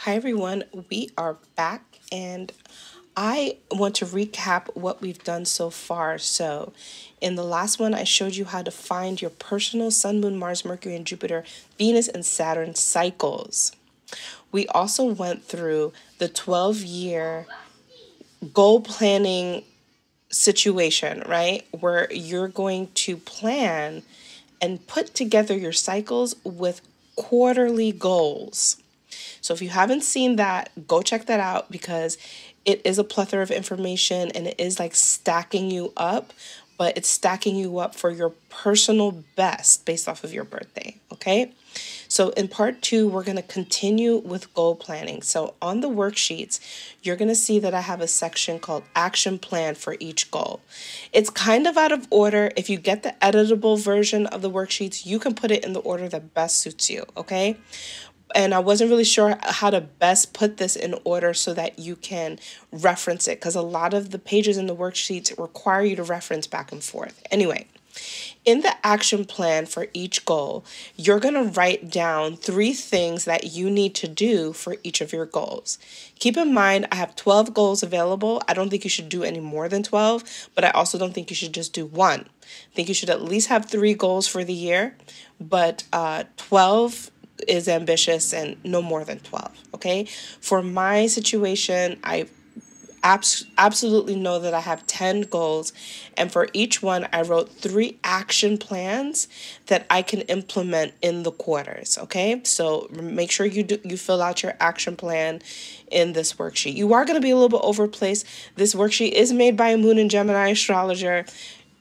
Hi everyone, we are back and I want to recap what we've done so far. So, in the last one, I showed you how to find your personal Sun, Moon, Mars, Mercury, and Jupiter, Venus, and Saturn cycles. We also went through the 12-year goal planning situation, right? Where you're going to plan and put together your cycles with quarterly goals. So if you haven't seen that, go check that out because it is a plethora of information and it is like stacking you up, but it's stacking you up for your personal best based off of your birthday, okay? So in part two, we're going to continue with goal planning. So on the worksheets, you're going to see that I have a section called action plan for each goal. It's kind of out of order. If you get the editable version of the worksheets, you can put it in the order that best suits you, okay? And I wasn't really sure how to best put this in order so that you can reference it because a lot of the pages in the worksheets require you to reference back and forth. Anyway, in the action plan for each goal, you're going to write down 3 things that you need to do for each of your goals. Keep in mind, I have 12 goals available. I don't think you should do any more than 12, but I also don't think you should just do one. I think you should at least have 3 goals for the year, but 12 is ambitious and no more than 12, okay? For my situation, I absolutely know that I have 10 goals, and for each one, I wrote 3 action plans that I can implement in the quarters, okay? So make sure you fill out your action plan in this worksheet. You are going to be a little bit overplaced. This worksheet is made by a Moon and Gemini astrologer.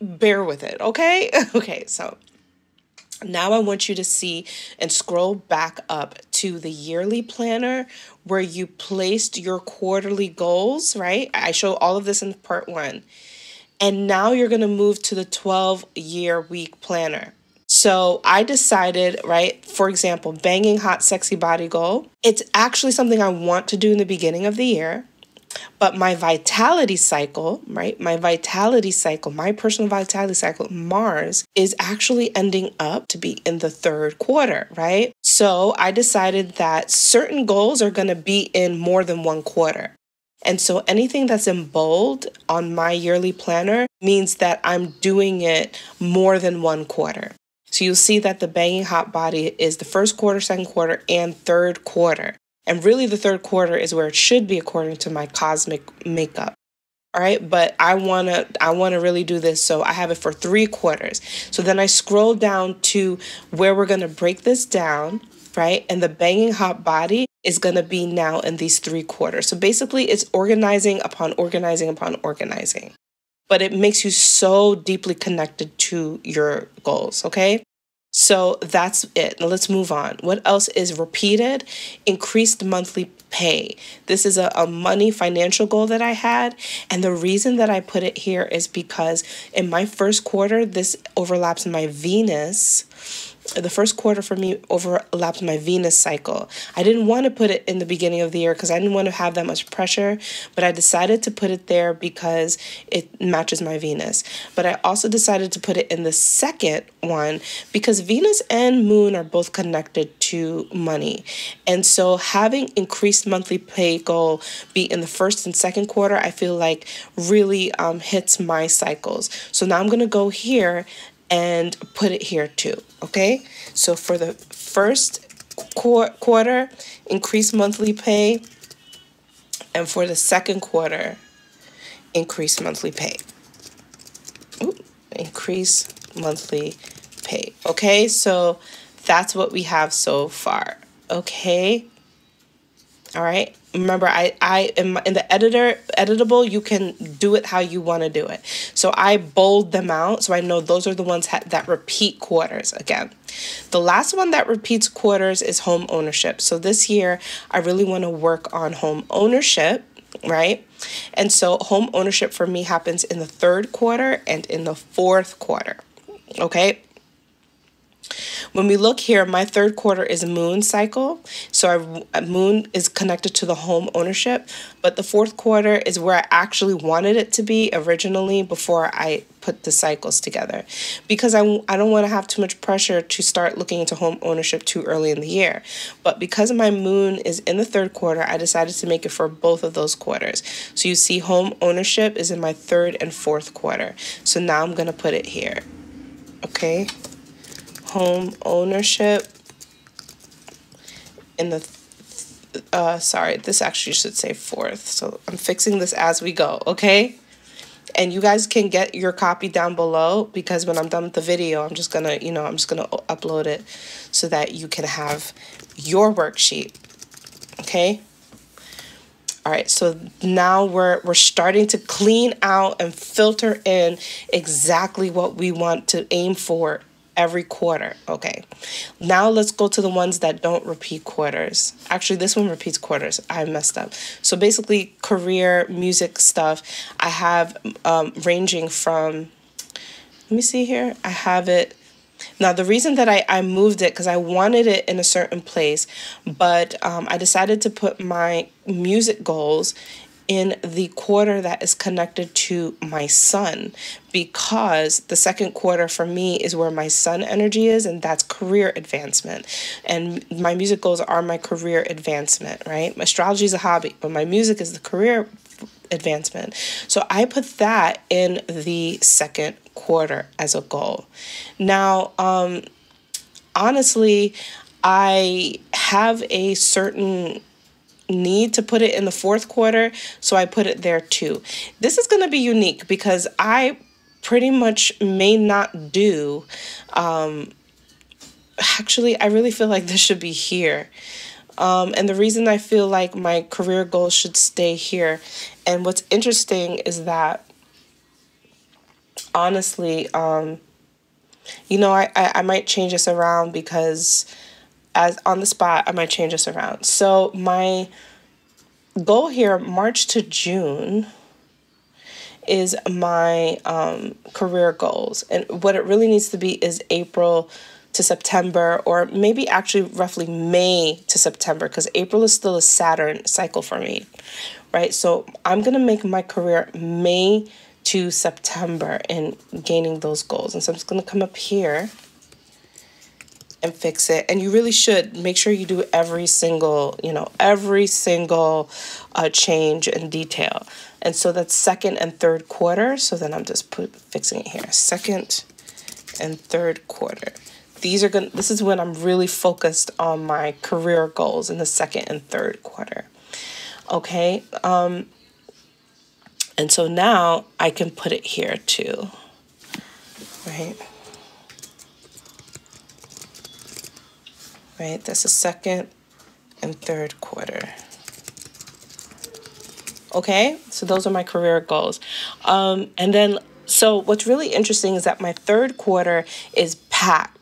Bear with it, okay? Okay, so now I want you to see and scroll back up to the yearly planner where you placed your quarterly goals, right? I show all of this in part 1. And now you're going to move to the 12-year week planner. So I decided, right, for example, banging hot, sexy body goal. It's actually something I want to do in the beginning of the year. But my vitality cycle, right? My personal vitality cycle, Mars, is actually ending up to be in the 3rd quarter, right? So I decided that certain goals are going to be in more than one quarter. And so anything that's in bold on my yearly planner means that I'm doing it more than one quarter. So you'll see that the banging hot body is the 1st quarter, 2nd quarter, and 3rd quarter. And really the 3rd quarter is where it should be according to my cosmic makeup. All right, but I want to really do this, so I have it for 3 quarters. So then I scroll down to where we're going to break this down, right? And the banging hot body is going to be now in these 3 quarters. So basically it's organizing upon organizing upon organizing. But it makes you so deeply connected to your goals, okay? So that's it. Now let's move on. What else is repeated? Increased monthly pay. This is a money financial goal that I had. And the reason that I put it here is because in my 1st quarter, this overlaps my Venus. The 1st quarter for me overlaps my Venus cycle. I didn't want to put it in the beginning of the year because I didn't want to have that much pressure, but I decided to put it there because it matches my Venus. But I also decided to put it in the 2nd one because Venus and Moon are both connected to money. And so having increased monthly pay goal be in the 1st and 2nd quarter, I feel like really hits my cycles. So now I'm going to go here and put it here too, okay? So for the 1st quarter, increase monthly pay, and for the 2nd quarter, increase monthly pay. Increase monthly pay, okay? So that's what we have so far, okay? All right. Remember, I am in the editable, you can do it how you want to do it. So I bold them out. So I know those are the ones that repeat quarters again. The last one that repeats quarters is home ownership. So this year, I really want to work on home ownership, right? And so home ownership for me happens in the 3rd quarter and in the 4th quarter. Okay. When we look here, my third quarter is moon cycle. So our moon is connected to the home ownership, but the fourth quarter is where I actually wanted it to be originally before I put the cycles together, because I don't want to have too much pressure to start looking into home ownership too early in the year. But because my moon is in the third quarter, I decided to make it for both of those quarters. So you see home ownership is in my third and fourth quarter. So now I'm going to put it here. Okay. Home ownership in the sorry, this actually should say fourth, so I'm fixing this as we go. Okay, and you guys can get your copy down below, because when I'm done with the video, I'm just gonna upload it so that you can have your worksheet. Okay. All right, so now we're starting to clean out and filter in exactly what we want to aim for every quarter. Okay, now let's go to the ones that don't repeat quarters. Actually, this one repeats quarters. I messed up. So basically, career, music stuff, I have ranging from, let me see here, I have it. Now, the reason that I moved it, because I wanted it in a certain place, but I decided to put my music goals in the quarter that is connected to my sun, because the second quarter for me is where my sun energy is, and that's career advancement. And my music goals are my career advancement, right? Astrology is a hobby, but my music is the career advancement. So I put that in the second quarter as a goal. Now, honestly, I have a certain need to put it in the fourth quarter, so I put it there too. This is going to be unique because I pretty much may not do, actually, I really feel like this should be here. And the reason I feel like my career goals should stay here, and what's interesting is that, honestly, I might change this around, because as on the spot, I might change this around. So my goal here, March to June, is my career goals. And what it really needs to be is April to September, or maybe actually roughly May to September, because April is still a Saturn cycle for me, right? So I'm going to make my career May to September in gaining those goals. And so I'm just going to come up here and fix it. And you really should make sure you do every single change and detail. And so that's second and third quarter. So then I'm just fixing it here. Second and third quarter. This is when I'm really focused on my career goals in the second and third quarter. Okay. And so now I can put it here too, right? Right, that's the second and third quarter. Okay, so those are my career goals. And then, so what's really interesting is that my third quarter is packed.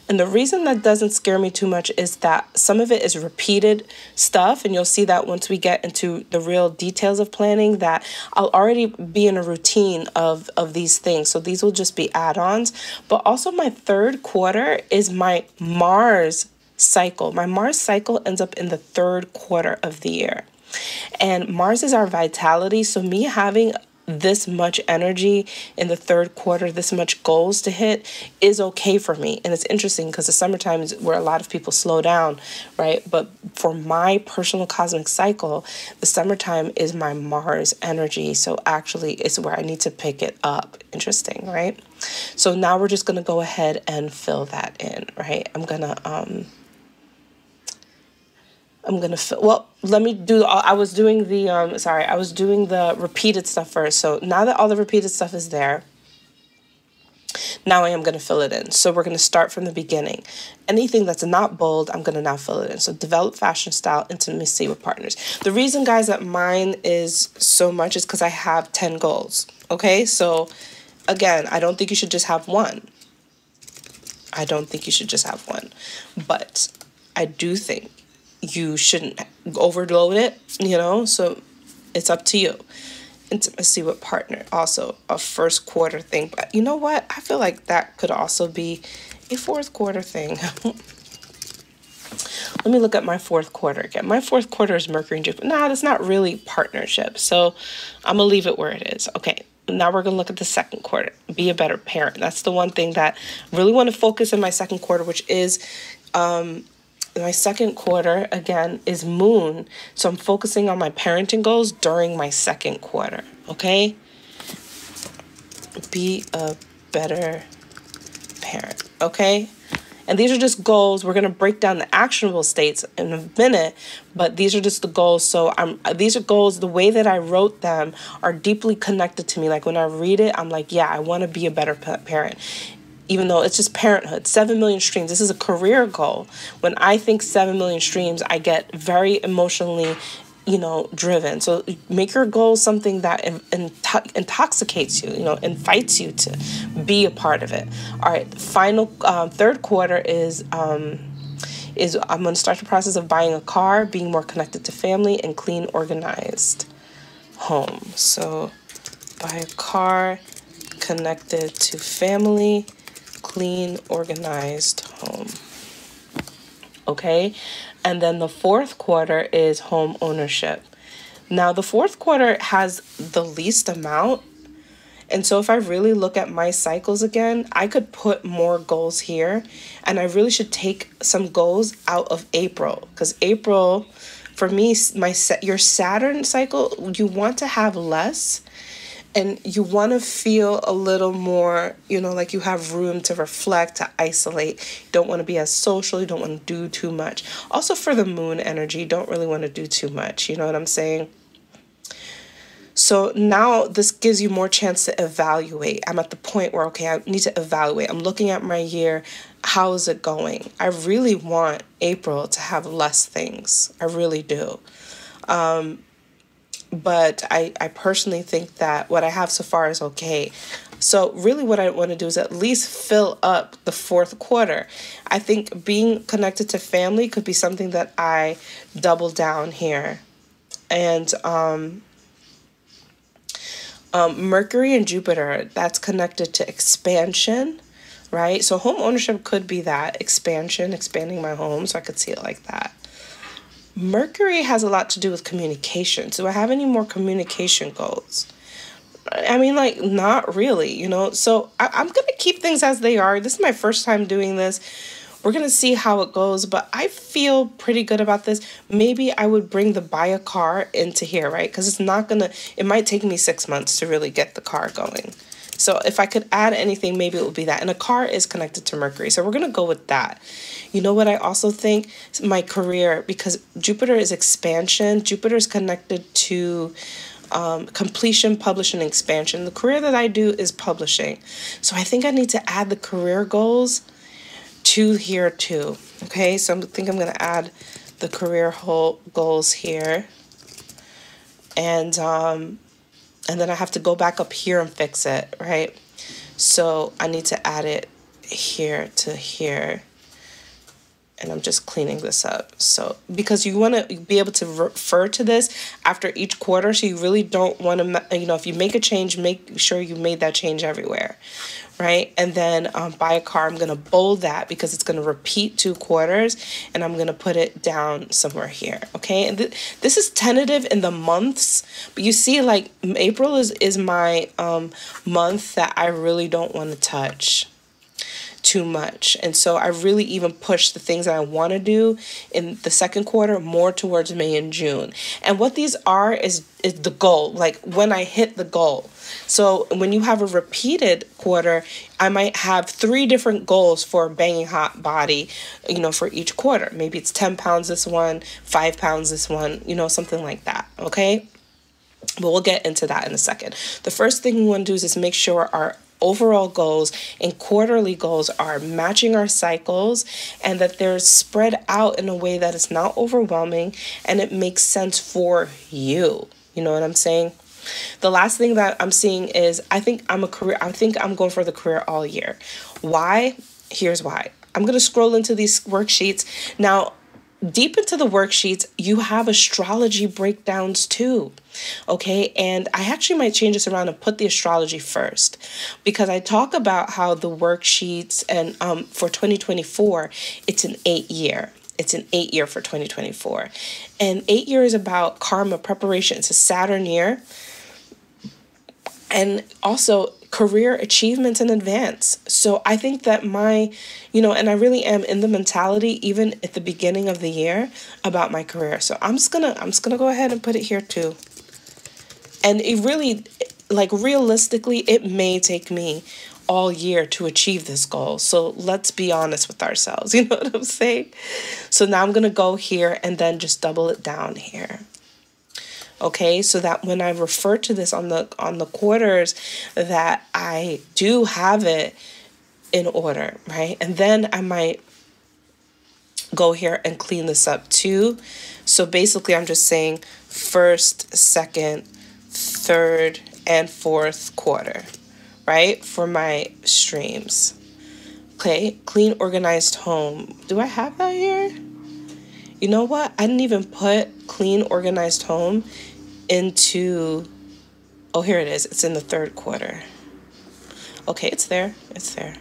And the reason that doesn't scare me too much is that some of it is repeated stuff. And you'll see that once we get into the real details of planning, that I'll already be in a routine of these things. So these will just be add-ons. But also my third quarter is my Mars cycle. My Mars cycle ends up in the third quarter of the year. And Mars is our vitality. So me having this much energy in the third quarter, this much goals to hit, is okay for me. And it's interesting because the summertime is where a lot of people slow down, right? But for my personal cosmic cycle, the summertime is my Mars energy. So actually it's where I need to pick it up. Interesting, right? So now we're just going to go ahead and fill that in, right? I'm going to well, let me do, I was doing the repeated stuff first. So now that all the repeated stuff is there, now I am going to fill it in. So we're going to start from the beginning. Anything that's not bold, I'm going to now fill it in. So develop fashion style, intimacy with partners. The reason, guys, that mine is so much is because I have 10 goals. Okay, so again, I don't think you should just have one. But I do think you shouldn't overload it, so it's up to you. Intimacy with partner, also a first quarter thing. But you know what? I feel like that could also be a fourth quarter thing. Let me look at my fourth quarter again. My fourth quarter is Mercury and Jupiter. Nah, that's not really partnership. So I'm going to leave it where it is. Okay. Now we're going to look at the second quarter. Be a better parent. That's the one thing that I really want to focus in my second quarter, which is my second quarter, again, is Moon. So I'm focusing on my parenting goals during my second quarter. Okay? Be a better parent. Okay? And these are just goals. We're going to break down the actionable states in a minute, but these are just the goals. So these are goals. The way that I wrote them are deeply connected to me. Like when I read it, I'm like, yeah, I want to be a better parent. Even though it's just parenthood, 7 million streams. This is a career goal. When I think 7 million streams, I get very emotionally, driven. So make your goal something that intoxicates you, invites you to be a part of it. All right, final third quarter is I'm going to start the process of buying a car, being more connected to family, and clean, organized home. So buy a car, connected to family, clean, organized home. Okay, and then the fourth quarter is home ownership. Now, the fourth quarter has the least amount. And so if I really look at my cycles again, I could put more goals here. And I really should take some goals out of April. Because April, for me, your Saturn cycle, you want to have less. And you want to feel a little more, like you have room to reflect, to isolate. You don't want to be as social. You don't want to do too much. Also for the moon energy, you don't really want to do too much. You know what I'm saying? So now this gives you more chance to evaluate. I'm at the point where, okay, I need to evaluate. I'm looking at my year. How is it going? I really want April to have less things. I really do. But I personally think that what I have so far is okay. So really what I want to do is at least fill up the fourth quarter. I think being connected to family could be something that I double down here. And Mercury and Jupiter, that's connected to expansion, right? So home ownership could be that, expansion, expanding my home. So I could see it like that. Mercury has a lot to do with communication. Do I have any more communication goals? I mean, not really, So I'm going to keep things as they are. This is my first time doing this. We're going to see how it goes, but I feel pretty good about this. Maybe I would bring the buy a car into here, right? Because it might take me 6 months to really get the car going. So if I could add anything, maybe it would be that. And a car is connected to Mercury. So we're going to go with that. You know what I also think? My career, because Jupiter is expansion. Jupiter is connected to completion, publishing, and expansion. The career that I do is publishing. So I think I need to add the career goals to here too. Okay, so I think I'm going to add the career goals here. And then I have to go back up here and fix it, right? So I need to add it here to here. And I'm just cleaning this up. So because you want to be able to refer to this after each quarter. So you really don't want to, if you make a change, make sure you made that change everywhere, right? And then buy a car, I'm going to bold that because it's going to repeat 2 quarters. And I'm going to put it down somewhere here, okay? And this is tentative in the months. But you see, April is my month that I really don't want to touch too much. And so I really even push the things that I want to do in the second quarter more towards May and June. And what these are is the goal, like when I hit the goal. So when you have a repeated quarter, I might have 3 different goals for banging hot body, for each quarter. Maybe it's 10 pounds this one, 5 pounds this one, something like that. Okay. But we'll get into that in a second. The first thing we want to do is just make sure our overall goals and quarterly goals are matching our cycles and that they're spread out in a way that is not overwhelming and it makes sense for you. You know what I'm saying? The last thing that I'm seeing is I think I'm going for the career all year. Why? Here's why. I'm going to scroll into these worksheets. Now, deep into the worksheets, you have astrology breakdowns too. Okay, and I actually might change this around and put the astrology first, because I talk about how the worksheets and for 2024, it's an 8-year. It's an 8-year for 2024. And 8 years is about karma preparation. It's a Saturn year. And also career achievements in advance. So I think that and I really am in the mentality, even at the beginning of the year, about my career. So I'm just gonna go ahead and put it here too. And it really, like, realistically, it may take me all year to achieve this goal. So let's be honest with ourselves. You know what I'm saying? So now I'm going to go here and then just double it down here. Okay, so that when I refer to this on the quarters, that I do have it in order, right? And then I might go here and clean this up too. So basically I'm just saying first, second, third, and fourth quarter, right? For my streams. Okay, clean, organized home. Do I have that here? You know what? I didn't even put clean, organized home into, oh, here it is. It's in the third quarter. Okay, it's there. It's there.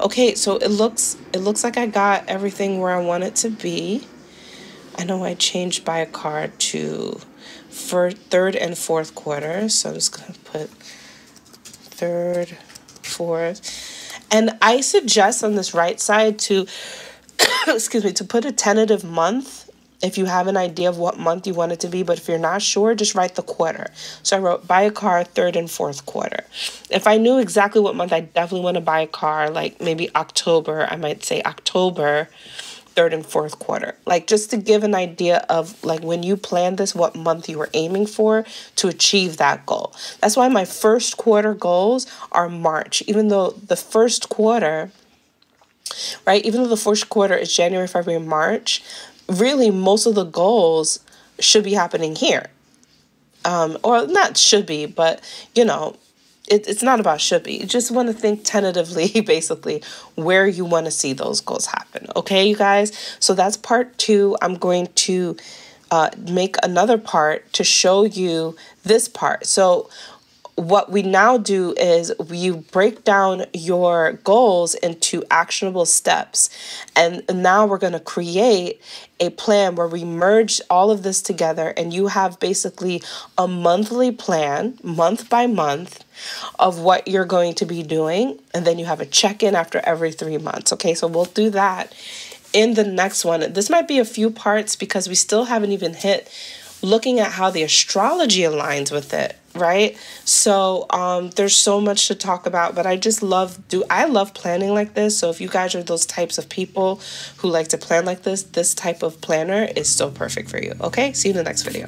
Okay, so it looks like I got everything where I want it to be. I know I changed by a card to for third and fourth quarter. So I'm just going to put third, fourth. And I suggest on this right side to, excuse me, to put a tentative month if you have an idea of what month you want it to be. But if you're not sure, just write the quarter. So I wrote buy a car third and fourth quarter. If I knew exactly what month I definitely want to buy a car, like maybe October, I might say October, third and fourth quarter. Like, just to give an idea of, like, when you plan this, what month you were aiming for to achieve that goal. That's why my first quarter goals are March, even though the first quarter, right, even though the first quarter is January, February, March, really most of the goals should be happening here. Or not should be, but, it's not about should be. You just want to think tentatively, basically, where you want to see those goals happen. Okay, you guys? So that's part 2. I'm going to make another part to show you this part. So what we now do is you break down your goals into actionable steps. And now we're going to create a plan where we merge all of this together, and you have basically a monthly plan, month by month, of what you're going to be doing. And then you have a check-in after every 3 months. Okay, so we'll do that in the next one. This might be a few parts because we still haven't even hit looking at how the astrology aligns with it, right? So there's so much to talk about, but I love planning like this. So if you guys are those types of people who like to plan like this type of planner is so perfect for you. Okay, see you in the next video.